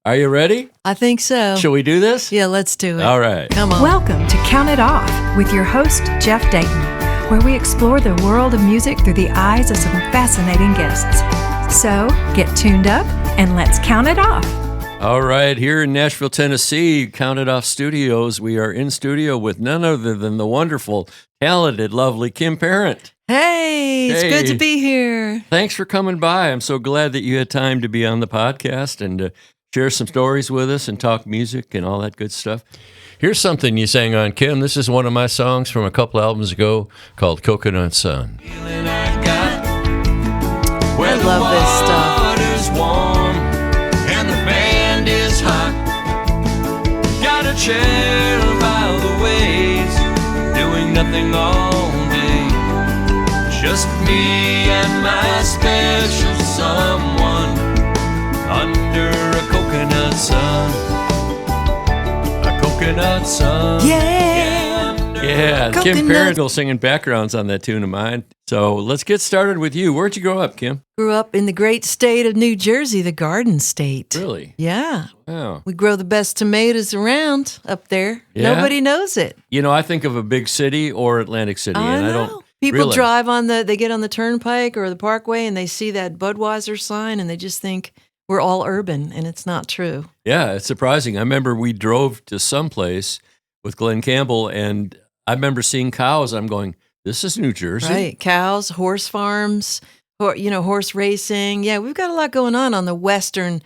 Are you ready? I think so. Shall we do this? Yeah, let's do it. All right. Come on. Welcome to Count It Off with your host, Jeff Dayton, where we explore the world of music through the eyes of some fascinating guests. So get tuned up and let's count it off. All right. Here in Nashville, Tennessee, Count It Off Studios, we are in studio with none other than the wonderful, talented, lovely Kim Parent. Hey, it's good to be here. Thanks for coming by. I'm so glad that you had time to be on the podcast and share some stories with us and talk music and all that good stuff. Here's something you sang on, Kim. This is one of my songs from a couple albums ago called Coconut Sun. I love this stuff. Water's warm and the band is hot. Got a chair by the waves, doing nothing all day. Just me and my special someone under a coconut sun. A coconut sun. Yeah, Coconut. Kim Parent will singing backgrounds on that tune of mine. So let's get started with you. Where'd you grow up, Kim? Grew up in the great state of New Jersey, the Garden State. Really? Yeah. Wow. We grow the best tomatoes around up there. Yeah? Nobody knows it. You know, I think of a big city or Atlantic City, I and know. I don't. People really. drive they get on the turnpike or the parkway and they see that Budweiser sign and they just think we're all urban, and it's not true. Yeah, it's surprising. I remember we drove to someplace with Glenn Campbell, and I remember seeing cows. I'm going, this is New Jersey. Right. Cows, horse farms, horse racing. Yeah, we've got a lot going on the western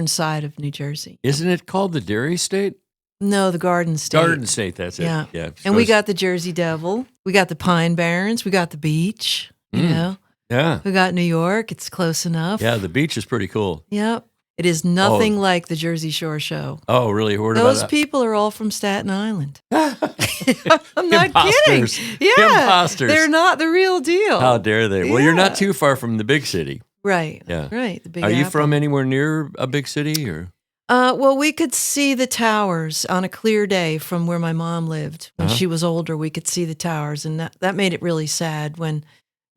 side of New Jersey. Isn't it called the Dairy State? No, the Garden State. Garden State, that's it. Yeah. Yeah. And we got the Jersey Devil. We got the Pine Barrens. We got the beach, you know. Yeah. We got New York. It's close enough. Yeah, the beach is pretty cool. Yep. It is nothing like the Jersey Shore show. Oh, really? What Those about people are all from Staten Island. I'm not Imposters. kidding. Yeah. Imposters. They're not the real deal. How dare they? Well, you're Yeah. not too far from the big city. Right. Yeah. Right. The Big Are you Apple. from anywhere near a big city or? Well, we could see the towers on a clear day from where my mom lived. When she was older, we could see the towers, and that made it really sad when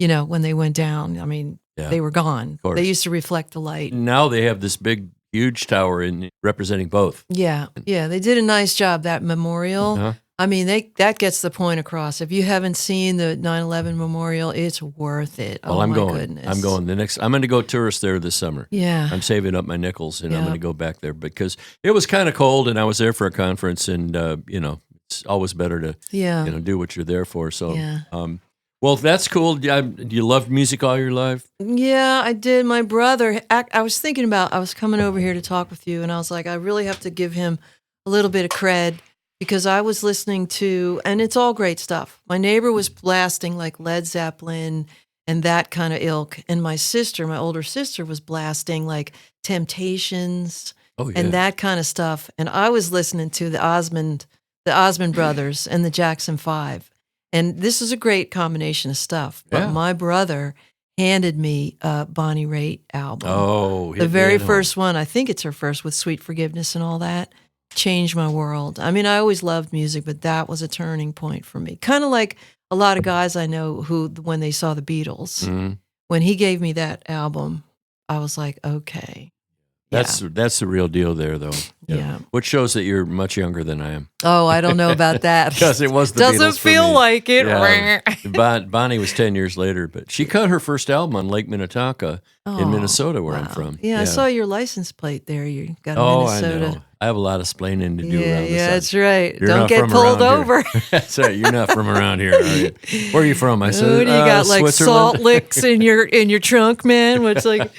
they went down. I mean, they were gone. course. They used to reflect the light. Now they have this big, huge tower representing both. Yeah. Yeah. They did a nice job, that memorial. Uh-huh. I mean, that gets the point across. If you haven't seen the 9/11 memorial, it's worth it. Well, oh, I'm my going. goodness. I'm going. I'm going to go tourist there this summer. Yeah. I'm saving up my nickels, and I'm Yeah. going to go back there because it was kind of cold, and I was there for a conference, and it's always better to Yeah. do what you're there for. So, Yeah. well, that's cool. You loved music all your life. Yeah, I did. My brother, I was thinking about, I was coming over here to talk with you, and I was like, I really have to give him a little bit of cred because I was listening to, and it's all great stuff. My neighbor was blasting like Led Zeppelin and that kind of ilk, and my older sister, was blasting like Temptations Oh, yeah. and that kind of stuff. And I was listening to the Osmond brothers and the Jackson 5. And this is a great combination of stuff. But Yeah. my brother handed me a Bonnie Raitt album. Oh, the very first one, I think it's her first, with Sweet Forgiveness and all that, changed my world. I mean, I always loved music, but that was a turning point for me. Kind of like a lot of guys I know who, when they saw the Beatles, when he gave me that album, I was like, okay. That's the real deal there, though. Yeah. Which shows that you're much younger than I am. Oh, I don't know about that. Because it was the Doesn't Beatles for feel me. like it. Yeah. Bonnie was 10 years later, but she cut her first album on Lake Minnetonka in Oh, Minnesota, where I'm wow. from. Yeah, I saw your license plate there. You got a Oh, Minnesota. I know. I have a lot of splaining to do Yeah, around this. that's right. You're Don't not get from pulled around over. here. That's right. You're not from around here, are you? Where are you from? I said, Oh, you got like Switzerland. salt licks in your trunk, man. What's like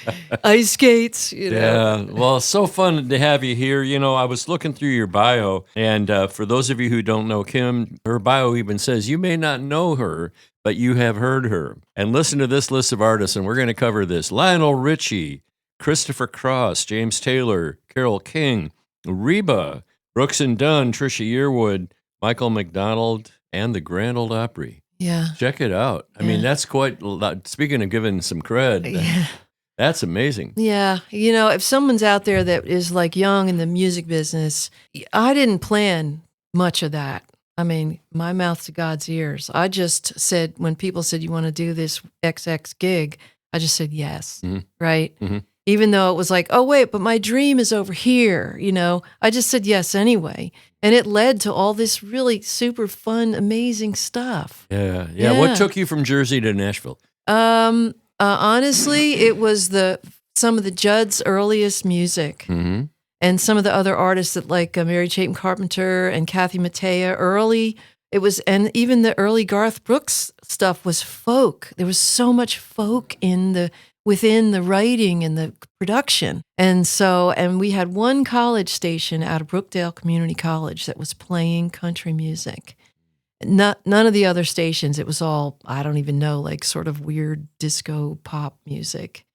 ice skates? Yeah, well, it's so fun to have you here. I was looking through your bio, and for those of you who don't know Kim, her bio even says you may not know her, but you have heard her. And listen to this list of artists, and we're going to cover this. Lionel Richie, Christopher Cross, James Taylor, Carole King, Reba, Brooks Dunn, Trisha Yearwood, Michael McDonald, and the Grand Ole Opry. Yeah. Check it out. I mean, that's quite, speaking of giving some cred, Yeah. that's amazing. Yeah. If someone's out there that is like young in the music business, I didn't plan much of that. I mean, my mouth to God's ears. I just said, when people said, you want to do this XX gig, I just said yes. Mhm. Right. Mhm. even though it was like, oh, wait, but my dream is over here, I just said yes anyway. And it led to all this really super fun, amazing stuff. Yeah. What took you from Jersey to Nashville? Honestly, it was some of the Judd's earliest music. Mm-hmm. And some of the other artists that like Mary Chapin Carpenter and Kathy Mattea early. It was, and even the early Garth Brooks stuff was folk. There was so much folk within the writing and the production. And we had one college station out of Brookdale Community College that was playing country music. None of the other stations. It was all, I don't even know, like sort of weird disco pop music.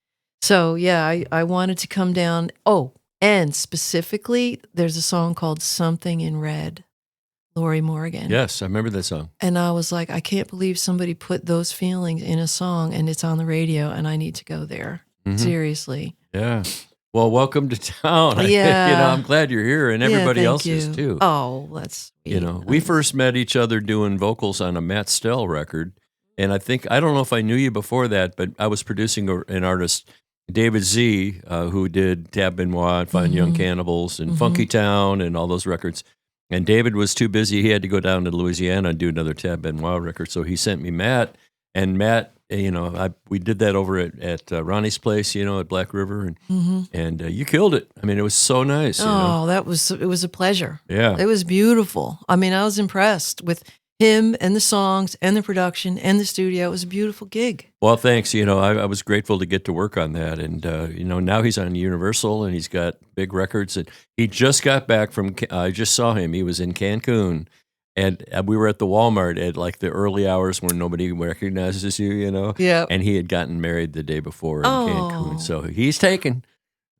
So yeah, I wanted to come down. Oh, and specifically, there's a song called Something in Red, Lori Morgan. Yes, I remember that song. And I was like, I can't believe somebody put those feelings in a song and it's on the radio and I need to go there. Mm-hmm. Seriously. Yeah. Well, welcome to town. Yeah. I'm glad you're here and everybody else is too. Oh, that's sweet. We first met each other doing vocals on a Matt Stell record. And I don't know if I knew you before that, but I was producing an artist, David Z, who did Tab Benoit and Fine Young Cannibals and Funky Town and all those records. And David was too busy. He had to go down to Louisiana and do another Tab Benoit record. So he sent me Matt. And Matt, we did that over at Ronnie's place, at Black River. And you killed it. I mean, it was so nice. Oh, it was a pleasure. Yeah. It was beautiful. I mean, I was impressed with him and the songs and the production and the studio. It was a beautiful gig. Well, thanks. I was grateful to get to work on that. And, now he's on Universal and he's got big records. And he just got back I just saw him. He was in Cancun. And we were at the Walmart at like the early hours when nobody recognizes you, Yeah. And he had gotten married the day before in Cancun. So he's taken.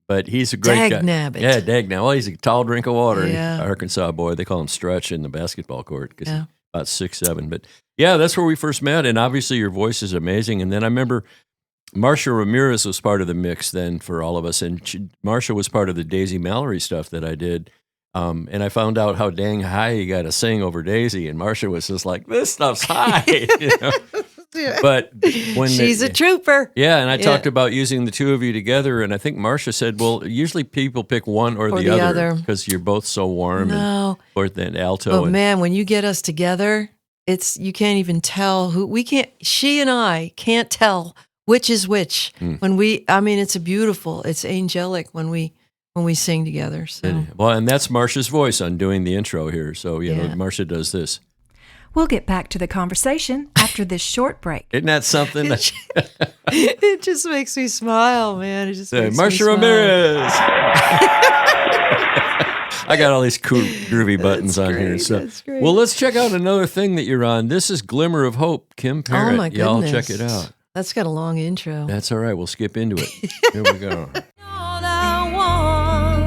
But he's a great guy. Dag-nabbit. Yeah, dag-nabbit. Well, he's a tall drink of water. Yeah. Arkansas boy. They call him Stretch in the basketball court. About 6'7". But yeah, that's where we first met. And obviously your voice is amazing. And then I remember Marsha Ramirez was part of the mix then for all of us. And Marsha was part of the Daisy Mallory stuff that I did. And I found out how dang high you got to sing over Daisy. And Marsha was just like, this stuff's high. Yeah. But when she's a trooper. Yeah, and I talked about using the two of you together, and I think Marsha said, well, usually people pick one or the other because you're both so warm. No. And alto. Oh, man, when you get us together, you can't even tell she and I can't tell which is which. It's angelic when we sing together. So. Well, and that's Marsha's voice on doing the intro here. So, Marsha does this. We'll get back to the conversation after this short break. Isn't that something? It just makes me smile, man. It just makes Marsha me Ramirez. I got all these cool, groovy buttons on here. So, that's great. Well, let's check out another thing that you're on. This is Glimmer of Hope, Kim Parrott. Oh, my goodness. Y'all check it out. That's got a long intro. That's all right. We'll skip into it. Here we go. All I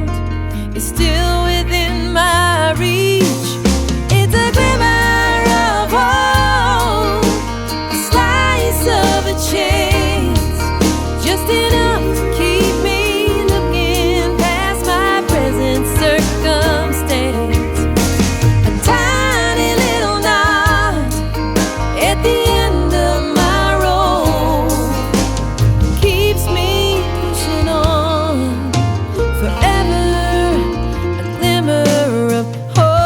want is still within my reach. It's a glimmer of hope, a slice of a chance, just enough to keep me looking past my present circumstance. A tiny little knot at the end of my road keeps me pushing on forever, a glimmer of hope.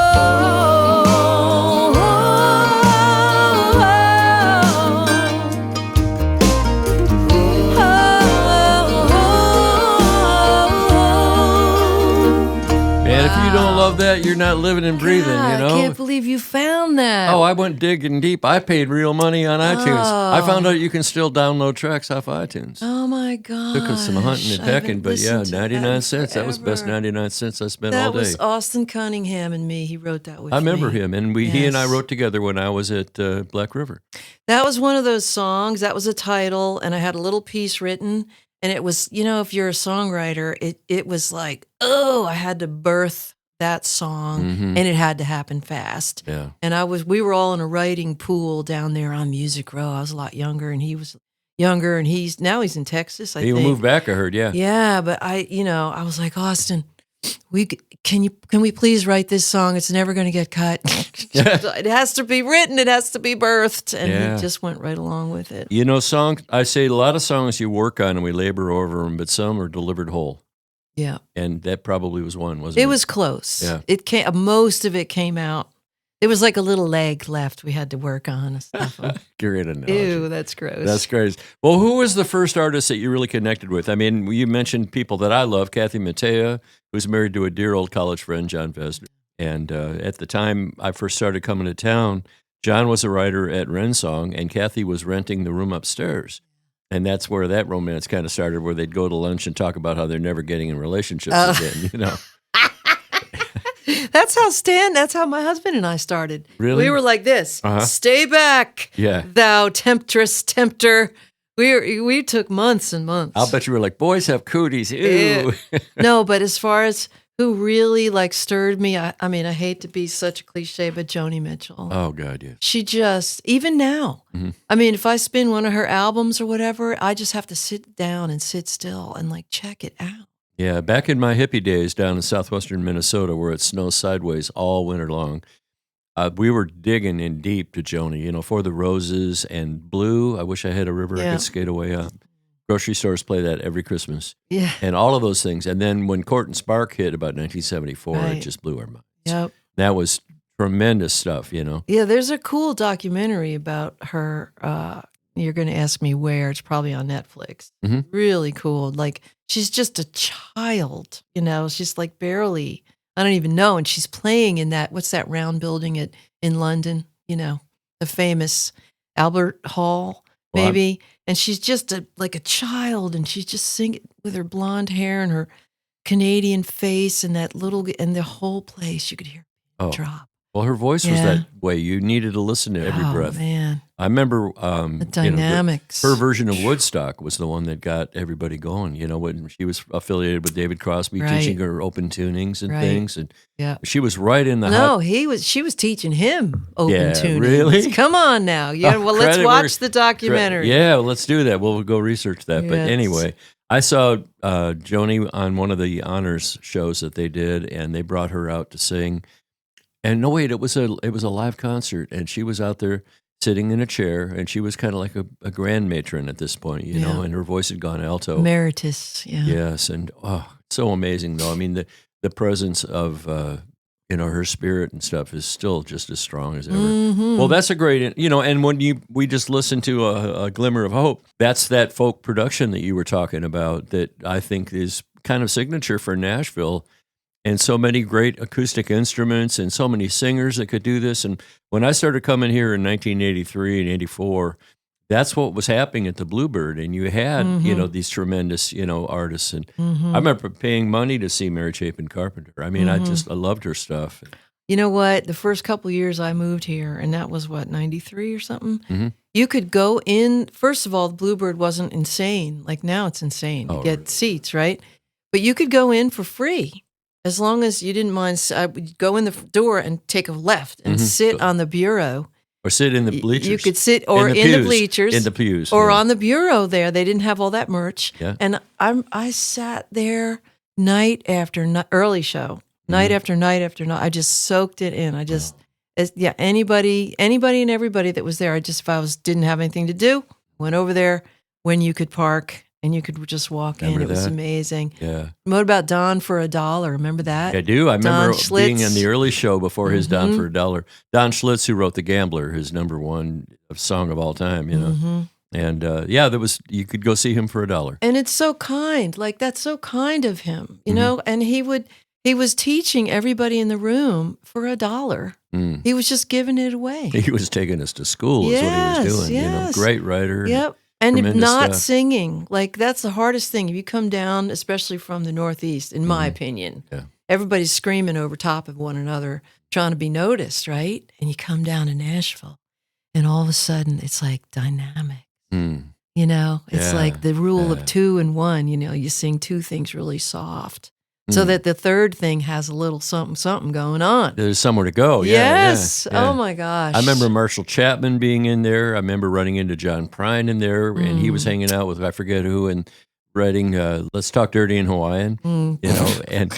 And if you don't love that, you're not living and breathing, God, I can't believe you found that. Oh, I went digging deep. I paid real money on iTunes. I found out you can still download tracks off iTunes. Oh my God. Took us some hunting and pecking, but yeah, 99 cents. That was the best 99 cents I spent all That day. was Austin Cunningham and me. He wrote that with me. I remember him, and he and I Yes. writ together when I was at Black River. That was one of those songs. That was a title, and I had a little piece written. And it was, if you're a songwriter, it was like, I had to birth that song, and it had to happen fast. Yeah. And we were all in a writing pool down there on Music Row. I was a lot younger, and he was younger, and now he's in Texas. I He think. moved back, I heard, yeah. Yeah, but I was like, Austin, Can we please write this song? It's never going to get cut. It has to be written. It has to be birthed. And he just went right along with it. You know, I say a lot of songs you work on and we labor over them, but some are delivered whole. Yeah. And that probably was one, wasn't it? It was close. Yeah. Most of it came out. There was like a little leg left we had to work on and stuff. Great analogy. Ew, that's gross. That's great. Well, who was the first artist that you really connected with? I mean, you mentioned people that I love, Kathy Mattea, who's married to a dear old college friend, John Vesder. And at the time I first started coming to town, John was a writer at Rensong, and Kathy was renting the room upstairs. And that's where that romance kind of started, where they'd go to lunch and talk about how they're never getting in relationships again, you know. That's how my husband and I started. Really? We were like this. Stay back, thou temptress, tempter. We took months and months. I'll bet you were like, boys have cooties. Ew. No, but as far as who really like stirred me, I mean, I hate to be such a cliche, but Joni Mitchell. Oh, God, yeah. She just, even now, I mean, if I spin one of her albums or whatever, I just have to sit down and sit still and like check it out. Yeah, back in my hippie days down in southwestern Minnesota, where it snows sideways all winter long, we were digging in deep to Joni, you know, For the Roses and Blue. I wish I had a river I could skate away up. Grocery stores play that every Christmas. Yeah. And all of those things. And then when Court and Spark hit about 1974, it just blew our minds. Yep. That was tremendous stuff, you know. Yeah, there's a cool documentary about her. You're going to ask me where. It's probably on Netflix. Really cool. Like, she's just a child, you know. She's like barely, I don't even know. And she's playing in that, what's that round building in London, you know, the famous Albert Hall, maybe. And she's just like a child, and she's just singing with her blonde hair and her Canadian face and and the whole place, you could hear it drop. Well, her voice was that way. You needed to listen to every breath. Man. I remember the dynamics. Her version of Woodstock was the one that got everybody going. You know, when she was affiliated with David Crosby, teaching her open tunings and things, and she was right in the. She was teaching him open tunings. Really? Come on now. Yeah. Well, let's watch the documentary. Yeah, well, let's do that. We'll go research that. But anyway, I saw Joni on one of the honors shows that they did, and they brought her out to sing. And no, wait, it was a live concert, and she was out there sitting in a chair, and she was kind of like a grand matron at this point, you know, and her voice had gone alto. Emeritus, Yes, and so amazing, though. I mean, the presence of, her spirit and stuff is still just as strong as ever. Well, that's a great, and when we just listened to a Glimmer of Hope, that's that folk production that you were talking about that I think is kind of signature for Nashville. And so many great acoustic instruments and so many singers that could do this. And when I started coming here in 1983 and 84, that's what was happening at the Bluebird. And you had, these tremendous, artists. And I remember paying money to see Mary Chapin Carpenter. I mean, I loved her stuff. You know what? The first couple of years I moved here, and that was, 93 or something? You could go in. First of all, the Bluebird wasn't insane. Like now it's insane to get seats, right? But you could go in for free. As long as you didn't mind, I would go in the door and take a left and sit on the bureau. Or sit in the bleachers. You could sit in the bleachers. In the pews. Or on the bureau there. They didn't have all that merch. Yeah. And I sat there night after night, early show, night after night after night. I just soaked it in. Anybody and everybody that was there, if I didn't have anything to do, went over there when you could park. And you could just walk in. It was amazing. Yeah. What about Don for $1? Remember that? I do. I remember being in the early show before his Don for $1. Don Schlitz, who wrote The Gambler, his number one song of all time, And there was, you could go see him for $1. And it's so kind. Like, that's so kind of him, you know? And he was teaching everybody in the room for $1. He was just giving it away. He was taking us to school is what he was doing. Yes. Great writer. Yep. And not stuff. Singing. Like, that's the hardest thing. If you come down, especially from the Northeast, in my opinion, everybody's screaming over top of one another, trying to be noticed, right? And you come down to Nashville, and all of a sudden, it's like dynamic. It's like the rule of 2 and 1. You sing 2 things really soft. So that the third thing has a little something going on. There's somewhere to go. Yes. Yeah. Oh, my gosh. I remember Marshall Chapman being in there. I remember running into John Prine in there, and he was hanging out with I forget who and writing Let's Talk Dirty in Hawaiian, and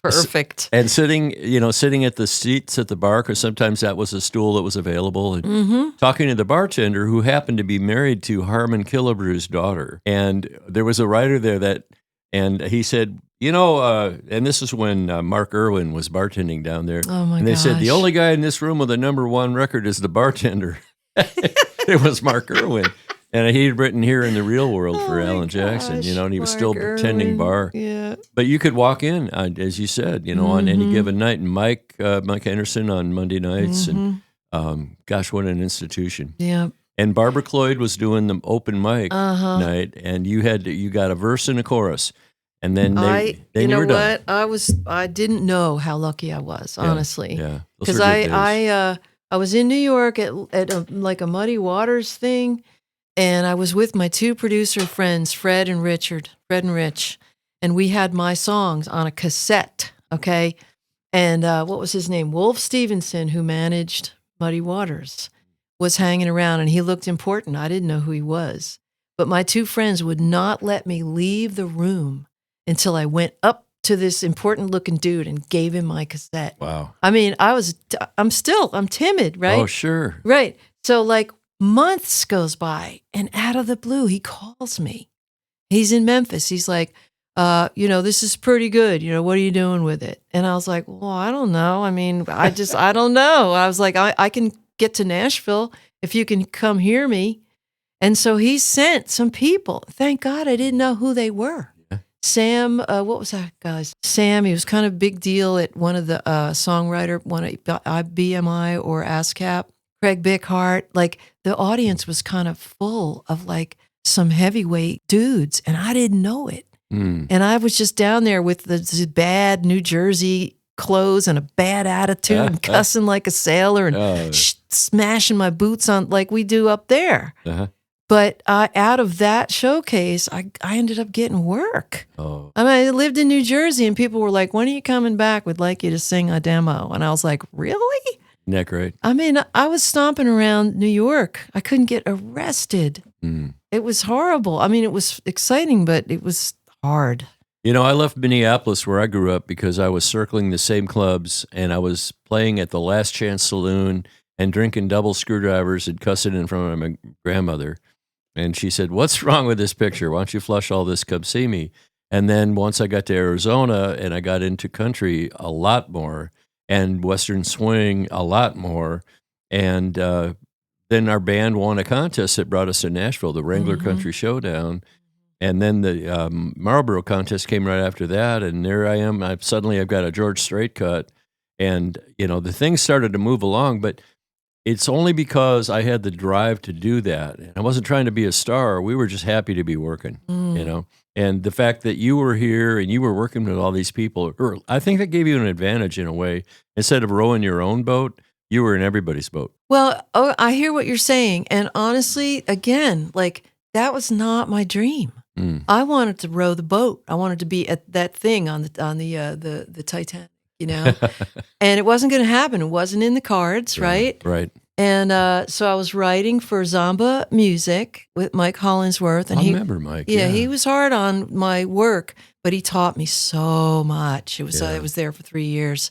Perfect. And sitting at the seats at the bar, because sometimes that was a stool that was available, and talking to the bartender who happened to be married to Harmon Killebrew's daughter. And there was a writer there and he said, and this is when Mark Irwin was bartending down there. Oh my And they said, gosh. the only guy in this room with a #1 record is the bartender. It was Mark Irwin. And he'd written Here in the Real World for Oh my Alan Jackson, gosh, and he was Mark still tending Irwin. bar. Yeah. But you could walk in, as you said, on any given night. And Mike Anderson on Monday nights, and gosh, what an institution! Yeah. And Barbara Cloyd was doing the open mic Uh-huh. night, and you got a verse and a chorus, and then you you know were done. what? I didn't know how lucky I was, honestly. Yeah, those Because were good days. I was in New York at like a Muddy Waters thing, and I was with my two producer friends, Fred and Rich, and we had my songs on a cassette, okay? And what was his name? Wolf Stevenson, who managed Muddy Waters, was hanging around, and he looked important. I didn't know who he was. But my two friends would not let me leave the room until I went up to this important-looking dude and gave him my cassette. Wow. I mean, I'm timid, right? Oh, sure. Right. So like months goes by, and out of the blue, he calls me. He's in Memphis. He's like, this is pretty good. What are you doing with it? And I was like, well, I don't know. I mean, I don't know. I was like, I can get to Nashville if you can come hear me. And so he sent some people. Thank God I didn't know who they were. Yeah. Sam, what was that guy's? Sam, he was kind of a big deal at one of the songwriter, one of BMI or ASCAP. Craig Bickhart, like the audience was kind of full of like some heavyweight dudes, and I didn't know it. And I was just down there with the bad New Jersey clothes and a bad attitude and cussing like a sailor and smashing my boots on like we do up there. Uh-huh. But out of that showcase, I ended up getting work. Oh. I mean, I lived in New Jersey, and people were like, when are you coming back? We'd like you to sing a demo. And I was like, really? Isn't that great? I mean, I was stomping around New York. I couldn't get arrested. It was horrible. I mean, it was exciting, but it was hard. I left Minneapolis, where I grew up, because I was circling the same clubs, and I was playing at the Last Chance Saloon and drinking double screwdrivers and cussing in front of my grandmother. And she said, what's wrong with this picture? Why don't you flush all this? Come see me. And then once I got to Arizona and I got into country a lot more and Western swing a lot more, and then our band won a contest that brought us to Nashville, the Wrangler Country Showdown. And then the Marlboro contest came right after that, and there I am. I've got a George Strait cut, and the things started to move along. But it's only because I had the drive to do that, and I wasn't trying to be a star. We were just happy to be working, And the fact that you were here and you were working with all these people, I think that gave you an advantage in a way. Instead of rowing your own boat, you were in everybody's boat. Well, I hear what you're saying, and honestly, again, like that was not my dream. I wanted to row the boat. I wanted to be at that thing on the Titanic, and it wasn't going to happen. It wasn't in the cards, right? Right. And so I was writing for Zamba Music with Mike Hollingsworth, and I remember Mike. Yeah, he was hard on my work, but he taught me so much. It was I was there for 3 years,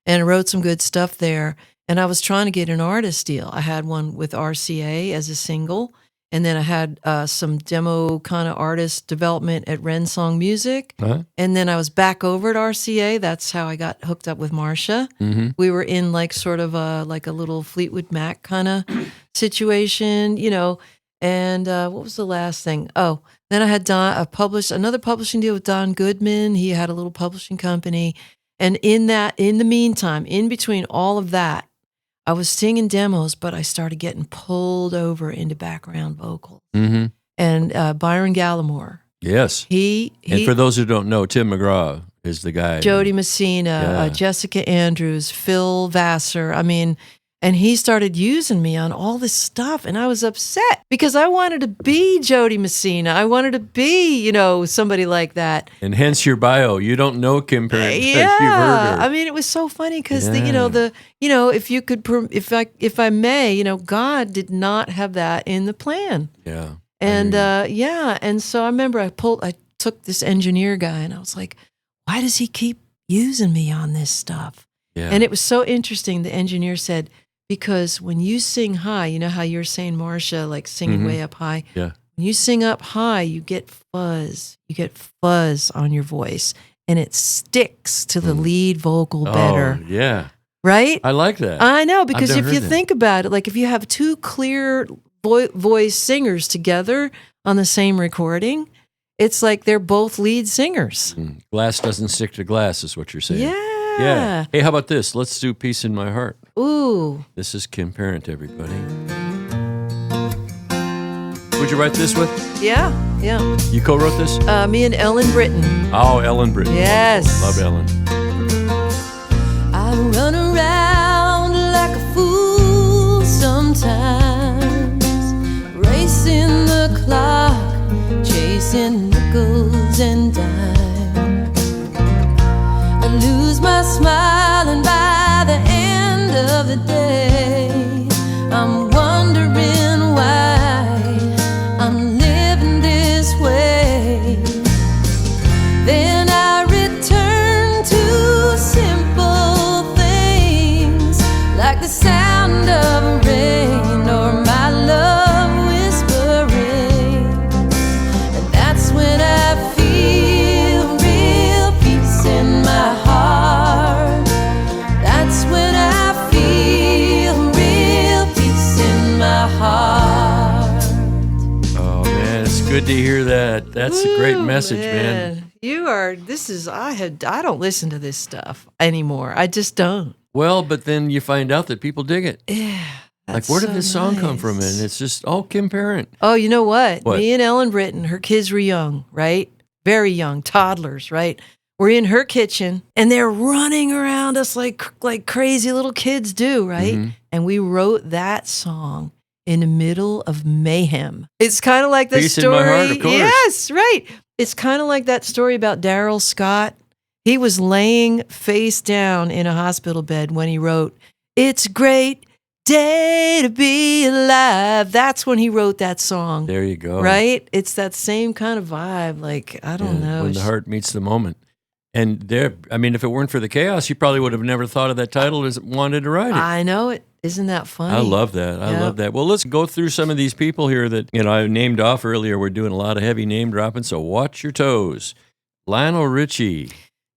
and I wrote some good stuff there. And I was trying to get an artist deal. I had one with RCA as a single. And then I had some demo kind of artist development at Ren Song Music. Uh-huh. And then I was back over at RCA. That's how I got hooked up with Marcia. Mm-hmm. We were in like sort of a little Fleetwood Mac kind of situation, And what was the last thing? Oh, then I had another publishing deal with Don Goodman. He had a little publishing company. And in the meantime, in between all of that, I was singing demos, but I started getting pulled over into background vocals. Mm-hmm. And Byron Gallimore. Yes. And for those who don't know, Tim McGraw is the guy. Jody Messina, Jessica Andrews, Phil Vassar. I mean, and he started using me on all this stuff, and I was upset because I wanted to be Jody Messina. I wanted to be, somebody like that. And hence your bio. You don't know Kim Perry. Yeah, You've heard her. I mean, it was so funny because if I may, God did not have that in the plan. Yeah. And and so I remember I took this engineer guy, and I was like, why does he keep using me on this stuff. Yeah. And it was so interesting. The engineer said, because when you sing high, you know how you're saying, Marcia, like singing way up high? Yeah. When you sing up high, you get fuzz. You get fuzz on your voice, and it sticks to the lead vocal better. Oh, yeah. Right? I like that. I know, because I've if never you heard that. think about it, like if you have two clear voice singers together on the same recording, it's like they're both lead singers. Glass doesn't stick to glass is what you're saying. Yeah. Yeah. Hey, how about this? Let's do Peace in My Heart. Ooh. This is Kim Parent, everybody. Who'd you write this with? Yeah. Yeah. You co-wrote this? Me and Ellen Britton. Oh, Ellen Britton. Yes. Wonderful. Love Ellen. I run around like a fool sometimes, racing the clock, chasing nickels and dimes. I lose my smile, and by the end of the day, I'm wondering why I'm living this way. Then I return to simple things, like the sound of rain or my love whispering. And that's when I feel real peace in my heart. That's when I feel real peace in my heart. Oh, man, it's good to hear that. That's a great message, man. You are, I don't listen to this stuff anymore. I just don't. Well, but then you find out that people dig it. Yeah. Like, where did this song come from? And it's just, Kim Parent. Oh, you know what? What? Me and Ellen Britton, her kids were young, right? Very young, toddlers, right? We're in her kitchen, and they're running around us like crazy little kids do, right? Mm-hmm. And we wrote that song in the middle of mayhem. It's kind of like the Peace in story. My Heart, of course. Yes, right. It's kind of like that story about Daryl Scott. He was laying face down in a hospital bed when he wrote, "It's a great day to be alive." That's when he wrote that song. There you go. Right? It's that same kind of vibe. Like, I don't know. When the heart meets the moment. And there, I mean, if it weren't for the chaos, you probably would have never thought of that title as wanted to write it. I know it. Isn't that funny? I love that. I love that. Well, let's go through some of these people here that, I named off earlier. We're doing a lot of heavy name dropping, so watch your toes. Lionel Richie.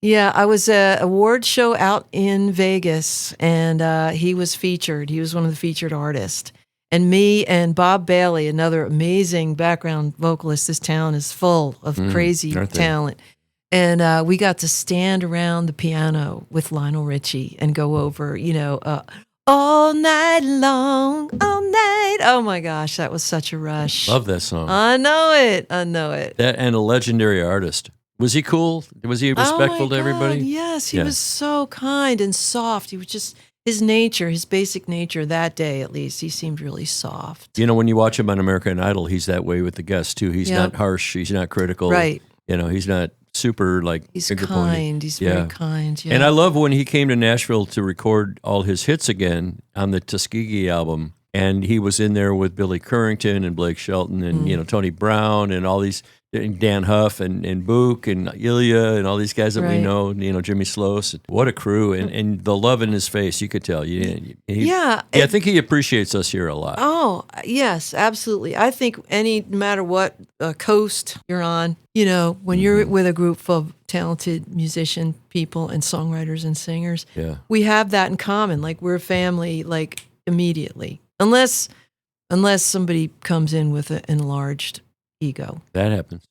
Yeah, I was at an award show out in Vegas, and he was featured. He was one of the featured artists. And me and Bob Bailey, another amazing background vocalist. This town is full of crazy aren't they? talent. And we got to stand around the piano with Lionel Richie and go over, all night long, all night. Oh my gosh, that was such a rush. Love that song. I know it. I know it. That and a legendary artist. Was he cool? Was he respectful Oh my to everybody? God, yes, he Yeah. was so kind and soft. He was just his nature, his basic nature that day at least. He seemed really soft. When you watch him on American Idol, he's that way with the guests too. He's Yep. not harsh. He's not critical. Right. He's not super He's finger kind. pointing. He's very kind. Yeah. And I love when he came to Nashville to record all his hits again on the Tuskegee album. And he was in there with Billy Currington and Blake Shelton and, Tony Brown and all these, and Dan Huff and Book and Ilya and all these guys that we Right. know, Jimmy Sloas. What a crew. And the love in his face, you could tell. Yeah. I think he appreciates us here a lot. Oh, yes, absolutely. I think no matter what coast you're on, when you're with a group of talented musician people and songwriters and singers, Yeah. we have that in common. Like, we're a family, like, immediately. Unless somebody comes in with an enlarged ego, That happens.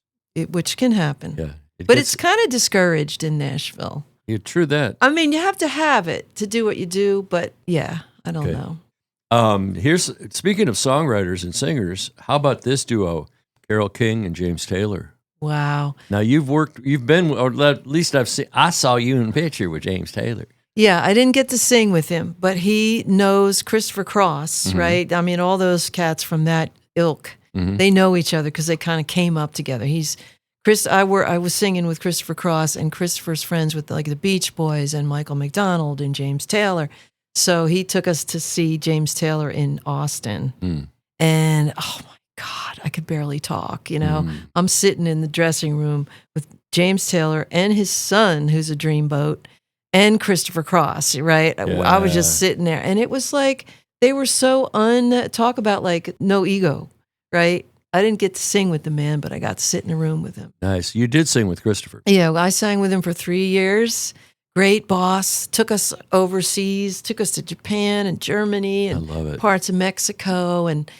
which can happen. Yeah. But it's kind of discouraged in Nashville. Yeah, true that. I mean, you have to have it to do what you do, but yeah, I don't Okay. know. Here's speaking of songwriters and singers, how about this duo, Carole King and James Taylor? Wow. Now you've been, or at least I saw you in a picture with James Taylor. Yeah, I didn't get to sing with him, but he knows Christopher Cross, Mm-hmm. right? I mean, all those cats from that ilk, they know each other because they kind of came up together. I was singing with Christopher Cross, and Christopher's friends with like the Beach Boys and Michael McDonald and James Taylor. So he took us to see James Taylor in Austin. And oh my God, I could barely talk. I'm sitting in the dressing room with James Taylor and his son, who's a dreamboat, and Christopher Cross, right? I was just sitting there, and it was like they were so talk about like no ego, right? I didn't get to sing with the man, but I got to sit in a room with him. Nice. You did sing with Christopher. Yeah, I sang with him for 3 years. Great boss. Took us overseas, took us to Japan and Germany and I love it. parts of Mexico, and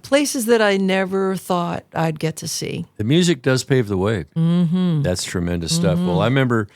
places that I never thought I'd get to see. The music does pave the way. Mm-hmm. That's tremendous stuff. Well, I remember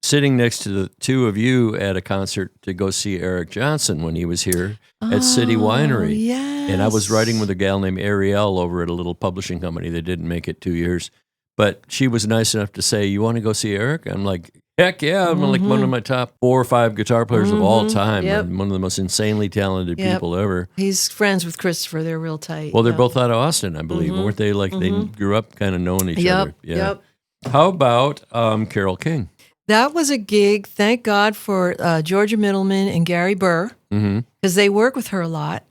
sitting next to the two of you at a concert to go see Eric Johnson when he was here at City Winery. Yes. And I was writing with a gal named Ariel over at a little publishing company that didn't make it 2 years. But she was nice enough to say, "You want to go see Eric?" I'm like, heck yeah. I'm like one of my top 4 or 5 guitar players of all time. Yep. And one of the most insanely talented people ever. He's friends with Christopher. They're real tight. Well, they're both out of Austin, I believe. Weren't they? Like they grew up kind of knowing each other. Yeah. Yep. How about Carole King? That was a gig. Thank God for Georgia Middleman and Gary Burr, because they work with her a lot.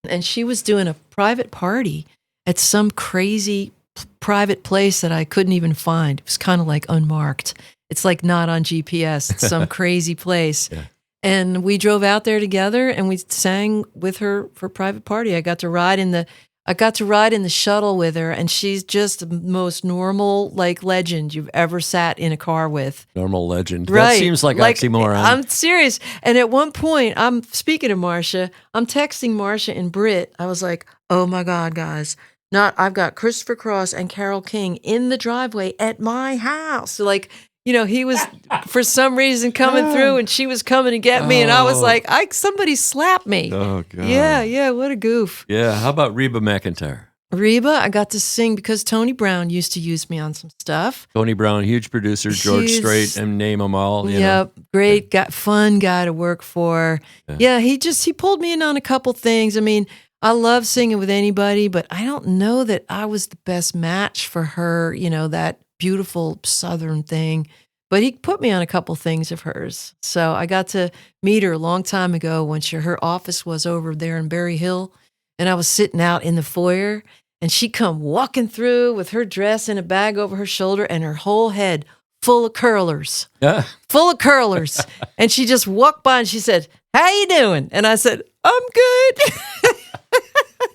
And she was doing a private party at some crazy private place that I couldn't even find. It was kind of like unmarked. It's like not on GPS. It's some crazy place. Yeah. And we drove out there together and we sang with her for a private party. I got to ride in the shuttle with her, and she's just the most normal like legend you've ever sat in a car with. Normal legend. Right. That seems like oxymoron. I'm serious. And at one point, I'm speaking of Marcia, I'm texting Marcia and Britt. I was like, "Oh my God, guys. I've got Christopher Cross and Carole King in the driveway at my house." So like, he was for some reason coming through, and she was coming to get me, and I was like, somebody slapped me. Oh God. Yeah, what a goof. Yeah. How about Reba McEntire? Reba, I got to sing because Tony Brown used to use me on some stuff. Tony Brown, huge producer, George He's- Strait, and name them all. You know. Yep, great guy, fun guy to work for. Yeah, he pulled me in on a couple things. I mean, I love singing with anybody, but I don't know that I was the best match for her, that beautiful Southern thing. But he put me on a couple things of hers. So I got to meet her a long time ago when her office was over there in Berry Hill. And I was sitting out in the foyer, and she come walking through with her dress and a bag over her shoulder and her whole head full of curlers. Yeah. Full of curlers. And she just walked by and she said, "How you doing?" And I said, "I'm good."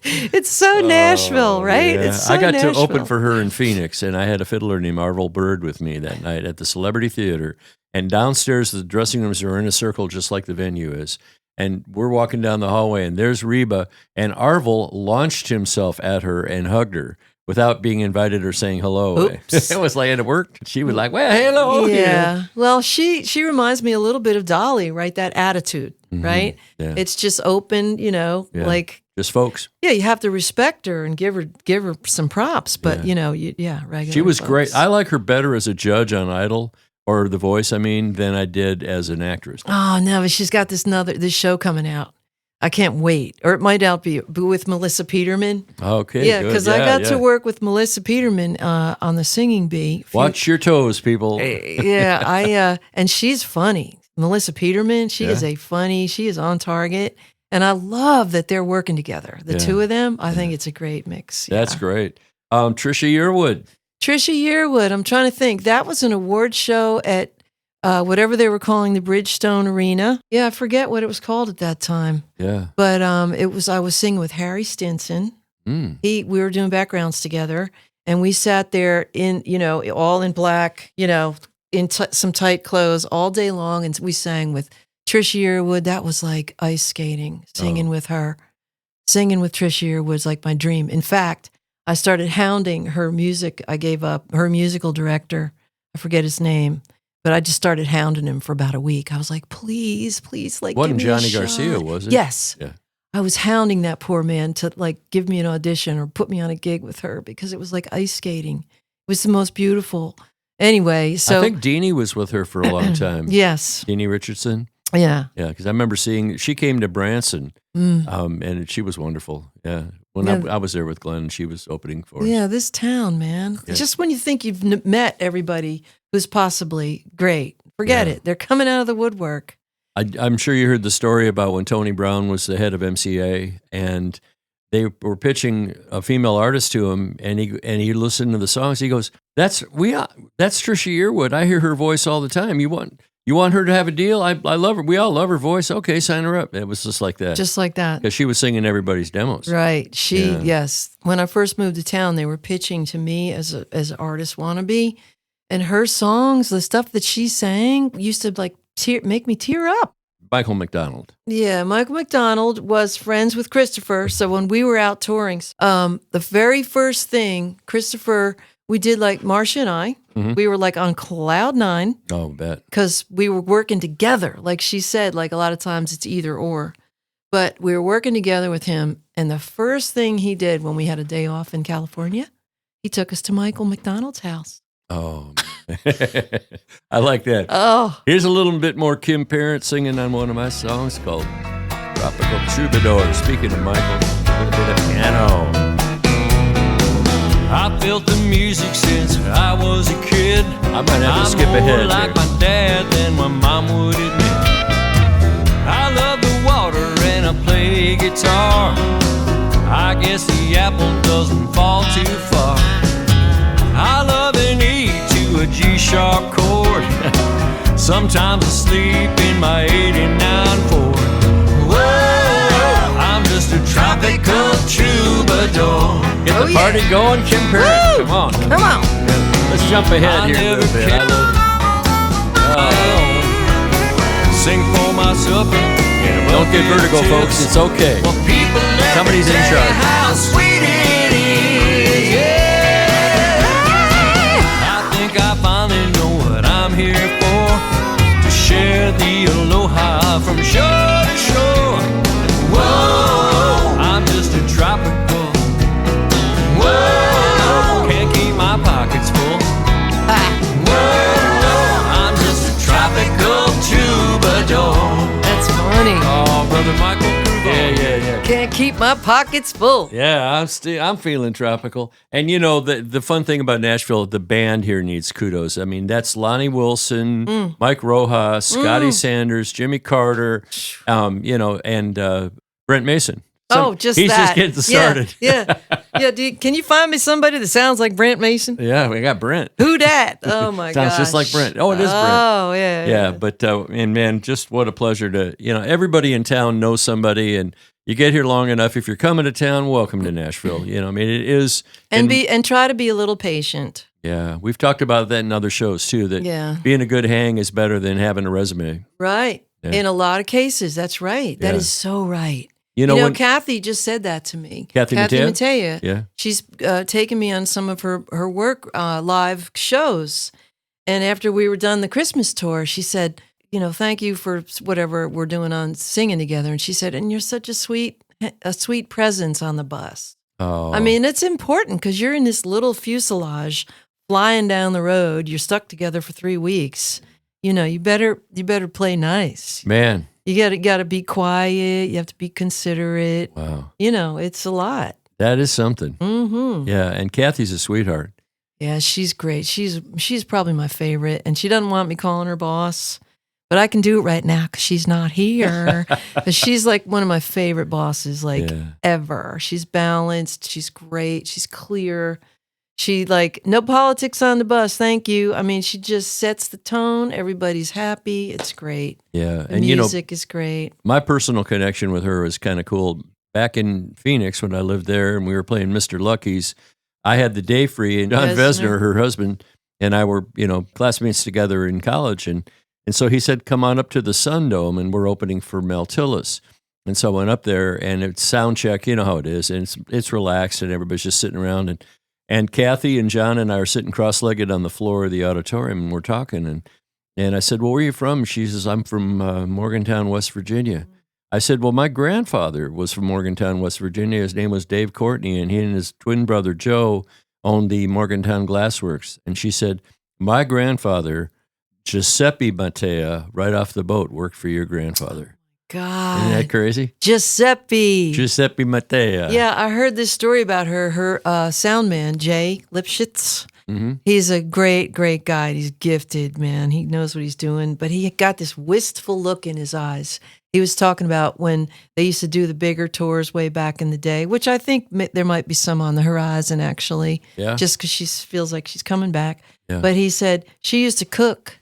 It's so Nashville, right? Yeah. It's so I got Nashville. to open for her in Phoenix, and I had a fiddler named Arvel Bird with me that night at the Celebrity Theater. And downstairs, the dressing rooms are in a circle just like the venue is. And we're walking down the hallway, and there's Reba, and Arvel launched himself at her and hugged her without being invited or saying hello. Oops. It was like, and it worked. She was like, "Well, hello." Yeah. Well, she reminds me a little bit of Dolly, right? That attitude, right? Yeah. It's just open, like. Just folks. Yeah, you have to respect her and give her some props, but regular. She was folks. great. I like her better as a judge on Idol or The Voice, than I did as an actress. Oh no, but she's got this show coming out. I can't wait. Or it might out be with Melissa Peterman. Okay, Yeah, good. because I got to work with Melissa Peterman on the Singing Bee. Watch your toes, people. Yeah, and she's funny. Melissa Peterman, she is on target. And I love that they're working together. The two of them, I think it's a great mix. Yeah. That's great. Trisha Yearwood. Trisha Yearwood, I'm trying to think. That was an award show at whatever they were calling the Bridgestone Arena. Yeah, I forget what it was called at that time. Yeah. But I was singing with Harry Stinson. We were doing backgrounds together, and we sat there in, all in black, in some tight clothes all day long, and we sang with Trisha Yearwood. That was like ice skating, singing with her. Singing with Trisha Yearwood was like my dream. In fact, I started hounding her music. I gave up her musical director. I forget his name, but I just started hounding him for about a week. I was like, please, like, Wasn't give me Johnny a shot. Garcia, was it? Yes. Yeah. I was hounding that poor man to like give me an audition or put me on a gig with her because it was like ice skating. It was the most beautiful. Anyway, so I think Deanie was with her for a long time. Yes. Deanie Richardson. Yeah. Yeah, because I remember she came to Branson, and she was wonderful. Yeah. When I was there with Glenn, she was opening for us. Yeah, this town, man. Yeah. Just when you think you've met everybody who's possibly great, forget it. They're coming out of the woodwork. I'm sure you heard the story about when Tony Brown was the head of MCA, and they were pitching a female artist to him, and he listened to the songs. He goes, that's Trisha Yearwood. I hear her voice all the time. You want her to have a deal? I love her. We all love her voice. Okay, sign her up. It was just like that. Just like that. Because she was singing everybody's demos. Right. Yes. When I first moved to town, they were pitching to me as an artist wannabe, and her songs, the stuff that she sang, used to like make me tear up. Michael McDonald. Yeah, Michael McDonald was friends with Christopher. So when we were out touring, the very first thing, Christopher, we did like Marcia and I, we were like on cloud 9. Oh, bet. Because we were working together. Like she said, like a lot of times it's either or. But we were working together with him. And the first thing he did when we had a day off in California, he took us to Michael McDonald's house. Oh, I like that. Oh. Here's a little bit more Kim Parent singing on one of my songs called Tropical Troubadour. Speaking of Michael, a little bit of piano. I felt the music since I was a kid. I might have to skip ahead. I'm more like my dad than my mom would admit. I love the water and I play guitar. I guess the apple doesn't fall too far. I love an E to a G-sharp chord. Sometimes I sleep in my 89 Ford. Whoa, I'm just a tropical troubadour. Get the party going, Kim Parent. Come on. Come on. Let's jump ahead here a little bit. I love it. Sing for myself. Don't get vertigo, folks. It's okay. Well, people Somebody's in charge. How sweet it is. Yeah. I finally know what I'm here for, to share the aloha from shore to shore. Whoa, I'm just a tropical. Whoa, can't keep my pockets full. Whoa, I'm just a tropical troubadour. That's funny. Oh, Brother Michael. Yeah. Can't keep my pockets full. Yeah, I'm feeling tropical. And you know, the fun thing about Nashville, the band here needs kudos. I mean, that's Lonnie Wilson, Mike Rojas, Scotty Sanders, Jimmy Carter, and Brent Mason. He's just getting started. Yeah. Can you find me somebody that sounds like Brent Mason? Yeah, we got Brent. Who dat? Oh my god. Sounds just like Brent. Oh, it is Brent. Oh, yeah. Yeah, but and man, just what a pleasure to, everybody in town knows somebody, and you get here long enough. If you're coming to town, welcome to Nashville. I mean, it is. And try to be a little patient. Yeah, we've talked about that in other shows too, that being a good hang is better than having a resume. Right. Yeah. In a lot of cases, that's right. That is so right. When Kathy just said that to me. Kathy Mattea. Yeah. She's taken me on some of her work live shows. And after we were done the Christmas tour, she said, thank you for whatever we're doing on singing together. And she said, and you're such a sweet presence on the bus. Oh. I mean, it's important because you're in this little fuselage flying down the road. You're stuck together for 3 weeks. You better play nice. Man. You gotta be quiet. You have to be considerate. Wow. It's a lot. That is something. Mm-hmm. Yeah, and Kathy's a sweetheart. Yeah, she's great. She's probably my favorite, and she doesn't want me calling her boss, but I can do it right now because she's not here. But she's like one of my favorite bosses, ever. She's balanced. She's great. She's clear. She no politics on the bus, thank you. I mean, she just sets the tone. Everybody's happy. It's great. Yeah. The music is great. My personal connection with her is kind of cool. Back in Phoenix when I lived there and we were playing Mr. Lucky's, I had the day free, and Don Vesner, her husband, and I were, classmates together in college. And so he said, come on up to the Sun Dome, and we're opening for Mel Tillis. And so I went up there, and it's sound check, you know how it is, and it's relaxed, and everybody's just sitting around, and Kathy and John and I are sitting cross-legged on the floor of the auditorium, and we're talking. And I said, well, where are you from? She says, I'm from Morgantown, West Virginia. I said, well, my grandfather was from Morgantown, West Virginia. His name was Dave Courtney, and he and his twin brother, Joe, owned the Morgantown Glassworks. And she said, my grandfather, Giuseppe Mattea, right off the boat, worked for your grandfather. God. Isn't that crazy? Giuseppe Mattea. Yeah, I heard this story about her. Her sound man, Jay Lipschitz, He's a great, great guy. He's gifted, man. He knows what he's doing, but he got this wistful look in his eyes. He was talking about when they used to do the bigger tours way back in the day, which I think there might be some on the horizon, actually, just because she feels like she's coming back. Yeah. But he said she used to cook.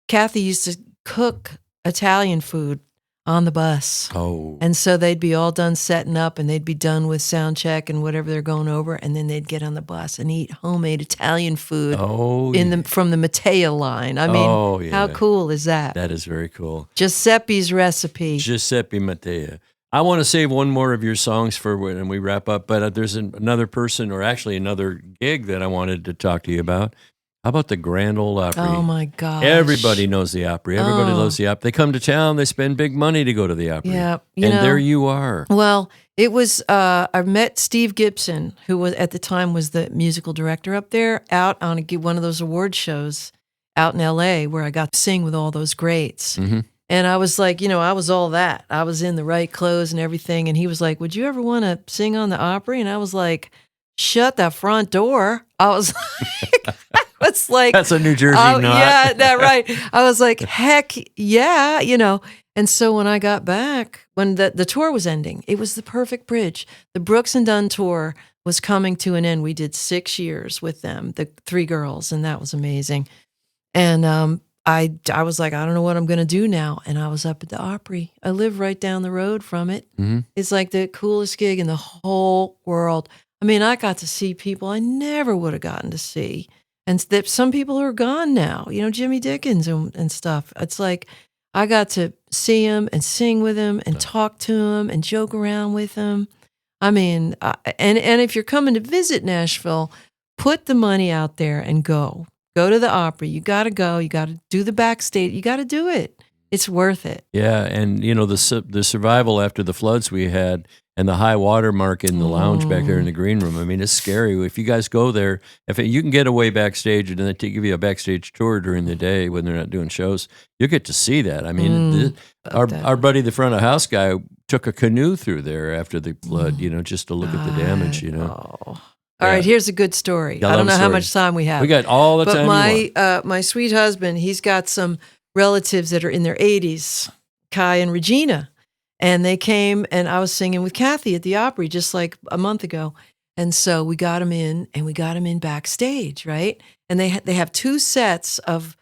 Kathy used to cook Italian food on the bus. Oh. And so they'd be all done setting up and they'd be done with sound check and whatever they're going over. And then they'd get on the bus and eat homemade Italian food from the Mattea line. I mean, how cool is that? That is very cool. Giuseppe's recipe. Giuseppe Mattea. I want to save one more of your songs for when we wrap up, but there's another person, or actually another gig that I wanted to talk to you about. How about the Grand Ole Opry? Oh, my gosh. Everybody knows the Opry. Everybody loves the Opry. They come to town. They spend big money to go to the Opry. Yeah. There you are. Well, it was, I met Steve Gibson, who was at the time was the musical director up there, out on one of those award shows out in L.A. where I got to sing with all those greats. Mm-hmm. And I was like, I was all that. I was in the right clothes and everything. And he was like, would you ever want to sing on the Opry? And I was like, shut that front door. I was like, that's a New Jersey knot. Yeah, that right. I was like, heck yeah, And so when I got back, when the tour was ending, it was the perfect bridge. The Brooks and Dunn tour was coming to an end. We did 6 years with them, the 3 girls, and that was amazing. And I was like, I don't know what I'm going to do now. And I was up at the Opry. I live right down the road from it. Mm-hmm. It's like the coolest gig in the whole world. I mean, I got to see people I never would have gotten to see. And some people are gone now, Jimmy Dickens and stuff. It's like I got to see him and sing with him and talk to him and joke around with him. I mean, and if you're coming to visit Nashville, put the money out there and go. Go to the Opry. You got to go. You got to do the backstage. You got to do it. It's worth it. Yeah, and the survival after the floods we had and the high water mark in the lounge back there in the green room. I mean, it's scary. If you guys go there, you can get away backstage and then they give you a backstage tour during the day when they're not doing shows, you get to see that. I mean, our buddy, the front of house guy, took a canoe through there after the flood, just to look at the damage, All right, here's a good story. I don't know how much time we have. We got all the time But my sweet husband, he's got some relatives that are in their 80s, Kai and Regina. And they came, and I was singing with Kathy at the Opry just like a month ago. And so we got them in, and we got them in backstage, right? And they have 2 sets of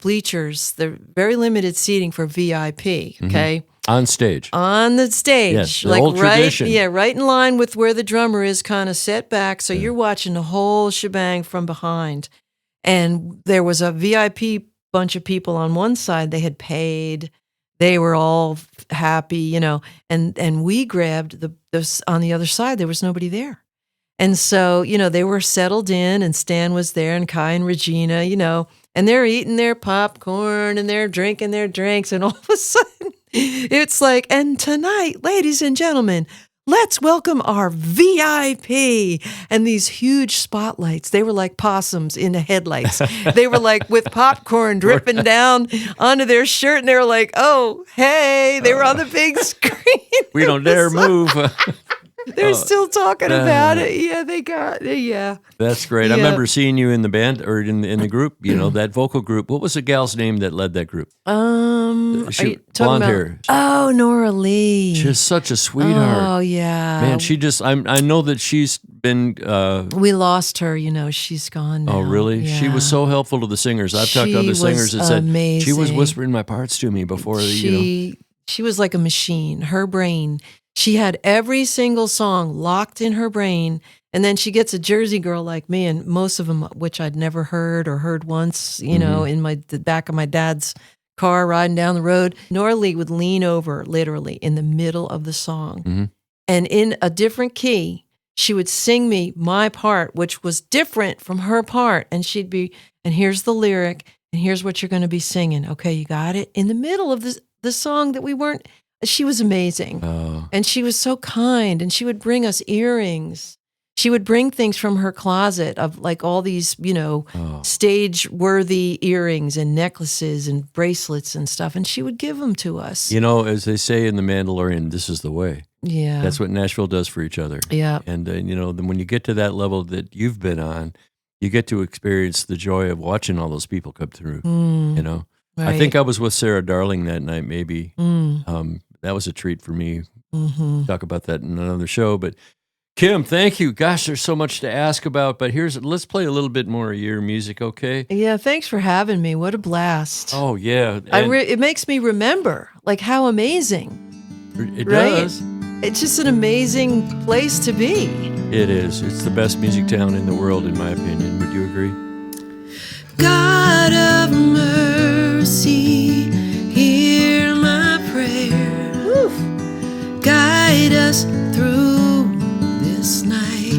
bleachers. They're very limited seating for VIP, okay? Mm-hmm. On stage. On the stage. Yes, the old tradition. Yeah, right in line with where the drummer is, kind of set back. So you're watching the whole shebang from behind. And there was a VIP bunch of people on one side. They had paid. They were all happy, and we grabbed this on the other side. There was nobody there. And so, they were settled in, and Stan was there, and Kai and Regina, and they're eating their popcorn and they're drinking their drinks. And all of a sudden it's like, and tonight, ladies and gentlemen, let's welcome our VIP. And these huge spotlights, they were like possums in the headlights. They were like with popcorn dripping down onto their shirt. And they were like, oh, hey, they were on the big screen. We don't dare move. They're still talking about it. Yeah, they got it. Yeah. That's great. Yeah. I remember seeing you in the band or in the group, that vocal group. What was the gal's name that led that group? Blonde hair. Oh, Nora Lee. She's such a sweetheart. Oh, yeah. Man, I know that she's been... we lost her, she's gone now. Oh, really? Yeah. She was so helpful to the singers. I've talked to other singers that said she was whispering my parts to me before, She was like a machine. Her brain... She had every single song locked in her brain, and then she gets a Jersey girl like me, and most of them, which I'd never heard or heard once, in the back of my dad's car riding down the road. Nora Lee would lean over, literally, in the middle of the song, and in a different key, she would sing me my part, which was different from her part, and she'd be, and here's the lyric, and here's what you're going to be singing. Okay, you got it? In the middle of the song that we weren't. She was amazing. Oh. And she was so kind. And she would bring us earrings. She would bring things from her closet of like all these, stage-worthy earrings and necklaces and bracelets and stuff. And she would give them to us. As they say in The Mandalorian, this is the way. Yeah. That's what Nashville does for each other. Yeah. And, when you get to that level that you've been on, you get to experience the joy of watching all those people come through. You know, I think I was with Sarah Darling that night. Maybe that was a treat for me. Talk about that in another show. But Kim, thank you. Gosh, there's so much to ask about. But let's play a little bit more of your music, okay? Yeah, thanks for having me. What a blast. Oh yeah, it makes me remember like how amazing. It right? does. It's just an amazing place to be. It is. It's the best music town in the world, in my opinion. Would you agree? God of mercy, hear my prayer. Woof. Guide us through this night.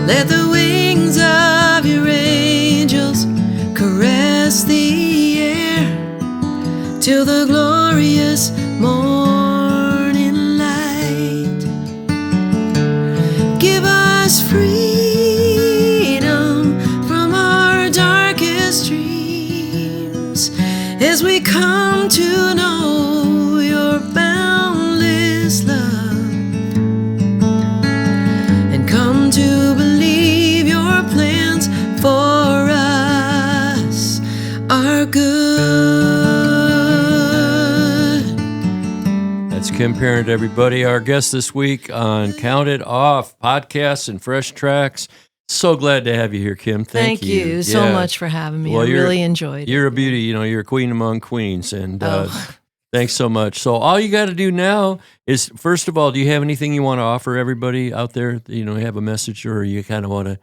Let the wings of your angels caress the air till the glorious morning light. Give us freedom from our darkest dreams as we come to know your boundless love and come to believe your plans for us are good. That's Kim Parent, everybody. Our guest this week on Count It Off podcasts and fresh tracks. So glad to have you here, Kim. Thank you so much for having me. I really enjoyed it. You're a beauty. You know, you're a queen among queens. And thanks so much. So all you got to do now is, first of all, do you have anything you want to offer everybody out there? You know, have a message, or you kind of want to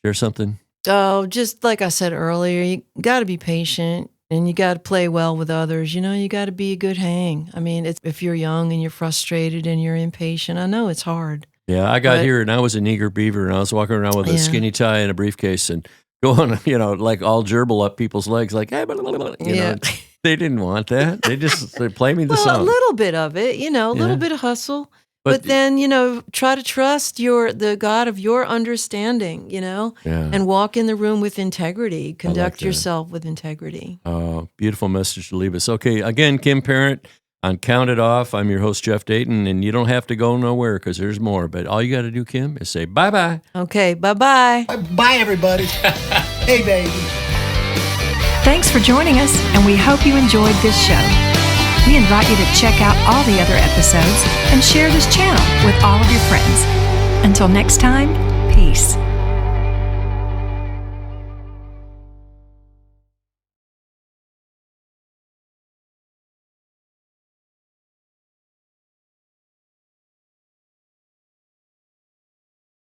share something? Oh, just like I said earlier, you got to be patient. And you got to play well with others. You know, you got to be a good hang. I mean, if you're young and you're frustrated and you're impatient, I know it's hard. Yeah, I got here and I was an eager beaver, and I was walking around with a skinny tie and a briefcase and going, you know, like all gerbil up people's legs, like, hey, blah, blah, blah, you know. They didn't want that. They play me the song. A little bit of it, you know, a little bit of hustle. But then, you know, try to trust the God of your understanding, you know, and walk in the room with integrity. Conduct yourself with integrity. Beautiful message to leave us. Okay, again, Kim Parent on Count It Off. I'm your host, Jeff Dayton, and you don't have to go nowhere because there's more. But all you got to do, Kim, is say bye-bye. Okay, bye-bye. Bye, everybody. Hey, baby. Thanks for joining us, and we hope you enjoyed this show. We invite you to check out all the other episodes and share this channel with all of your friends. Until next time, peace.